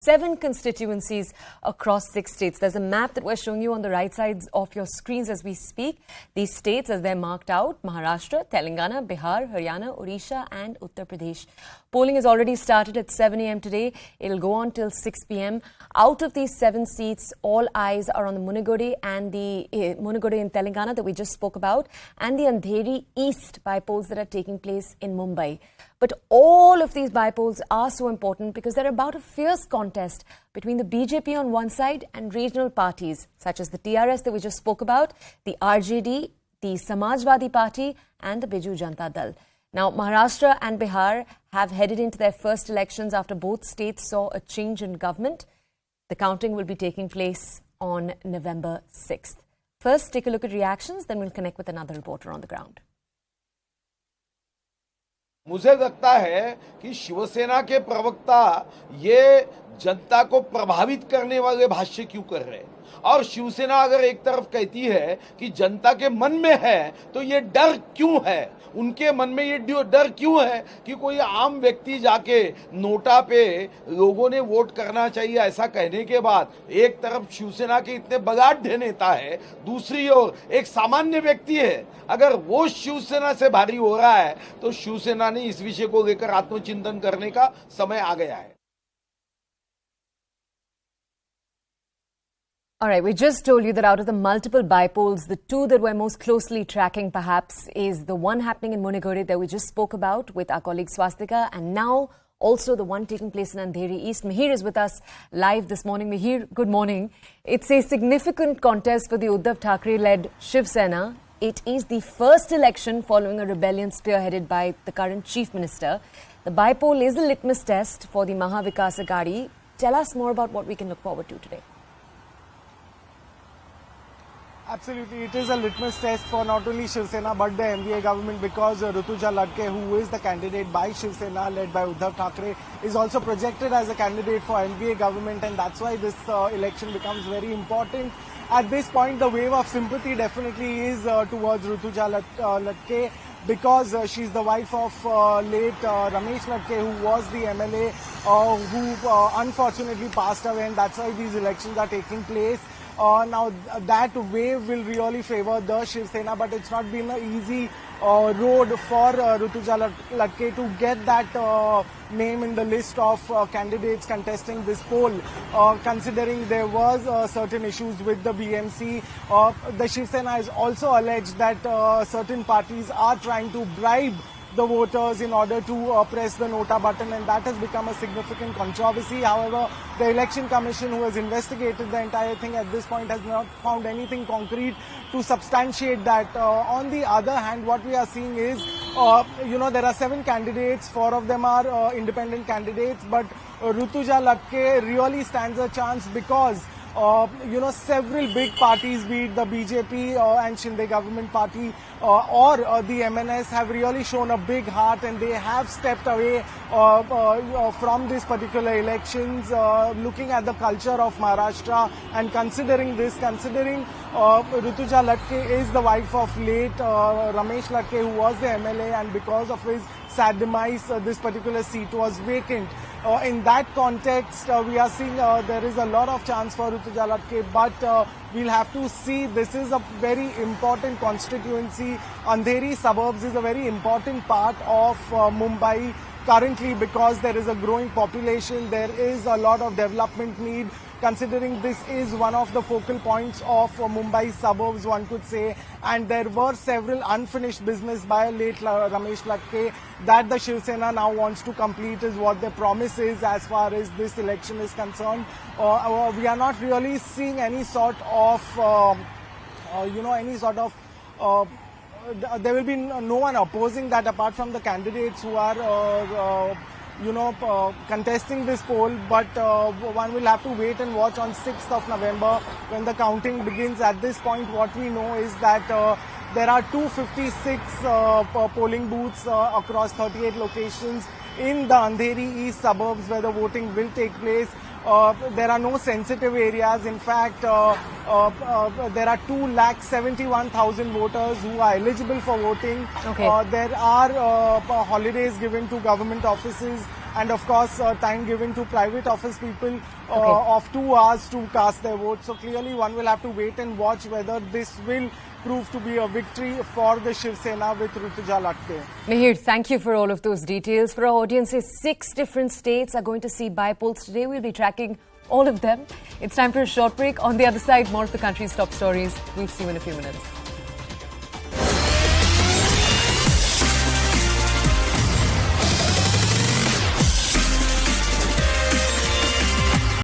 7 constituencies across 6 states. There's a map that we're showing you on the right sides of your screens as we speak. These states, as they're marked out: Maharashtra, Telangana, Bihar, Haryana, Odisha and Uttar Pradesh. Polling has already started at 7 a.m. today. It'll go on till 6 p.m. Out of these 7 seats, all eyes are on the Munugode and the Munugode in Telangana that we just spoke about, and the Andheri East bypolls that are taking place in Mumbai. But all of these bypolls are so important because they're about a fierce contest between the BJP on one side and regional parties such as the TRS that we just spoke about, the RJD, the Samajwadi Party and the Biju Janata Dal. Now, Maharashtra and Bihar have headed into their first elections after both states saw a change in government. The counting will be taking place on November 6th. First, take a look at reactions, then we'll connect with another reporter on the ground. मुझे लगता है कि शिवसेना के प्रवक्ता ये जनता को प्रभावित करने वाले भाष्य क्यों कर रहे हैं। और शिवसेना अगर एक तरफ कहती है कि जनता के मन में है तो ये डर क्यों है, उनके मन में ये डर क्यों है कि कोई आम व्यक्ति जाके नोटा पे लोगों ने वोट करना चाहिए ऐसा कहने के बाद एक तरफ शिवसेना के इतने बगाढ़ नेता है, दूसरी ओर एक सामान्य व्यक्ति है। अगर वो शिवसेना से भारी हो रहा है तो शिवसेना ने इस विषय को लेकर आत्मचिंतन करने का समय आ गया है। All right, we just told you that out of the multiple bypolls, the two that we're most closely tracking perhaps is the one happening in Munugode that we just spoke about with our colleague Swastika, and now also the one taking place in Andheri East. Mihir is with us live this morning. Mihir, good morning. It's a significant contest for the Uddhav Thackeray-led Shiv Sena. It is the first election following a rebellion spearheaded by the current Chief Minister. The bypoll is a litmus test for the Maha Vikas Aghadi. Tell us more about what we can look forward to today. Absolutely, it is a litmus test for not only Shiv Sena but the MVA government, because Rutuja Latke, who is the candidate by Shiv Sena led by Uddhav Thackeray, is also projected as a candidate for MVA government, and that's why this election becomes very important. At this point, the wave of sympathy definitely is towards Rutuja Latke, because she's the wife of late Ramesh Latke, who was the MLA who unfortunately passed away, and that's why these elections are taking place. Now that wave will really favor the Shiv Sena, but it's not been an easy road for Rutuja Latke to get that name in the list of candidates contesting this poll, considering there was certain issues with the BMC. The Shiv Sena has also alleged that certain parties are trying to bribe the voters in order to press the nota button, and that has become a significant controversy. However, the Election Commission, who has investigated the entire thing at this point, has not found anything concrete to substantiate that. On the other hand, what we are seeing is, there are 7 candidates, 4 of them are independent candidates, but Rutuja Latke really stands a chance because several big parties, be it the BJP and Shinde government party or the MNS, have really shown a big heart, and they have stepped away from this particular elections, looking at the culture of Maharashtra and considering Rutuja Latke is the wife of late Ramesh Latke, who was the MLA, and because of his sad demise, this particular seat was vacant. In that context, we are seeing there is a lot of chance for Rutuja Latke, but we'll have to see. This is a very important constituency. Andheri suburbs is a very important part of Mumbai currently, because there is a growing population, there is a lot of development need. Considering this is one of the focal points of Mumbai suburbs, one could say, and there were several unfinished business by late Ramesh Latke that the Shiv Sena now wants to complete, is what their promise is as far as this election is concerned. We are not really seeing any sort of, there will be no one opposing that apart from the candidates who are contesting this poll, but one will have to wait and watch on 6th of November when the counting begins. At this point, what we know is that there are 256 polling booths across 38 locations in the Andheri East suburbs where the voting will take place. There are no sensitive areas. In fact, there are 271,000 voters who are eligible for voting. Okay. There are holidays given to government offices and of course time given to private office people of 2 hours to cast their vote. So clearly one will have to wait and watch whether this will prove to be a victory for the Shiv Sena with Rutuja Latke. Mihir, thank you for all of those details. For our audiences, 6 different states are going to see bypolls today. We'll be tracking all of them. It's time for a short break. On the other side, more of the country's top stories. We'll see you in a few minutes.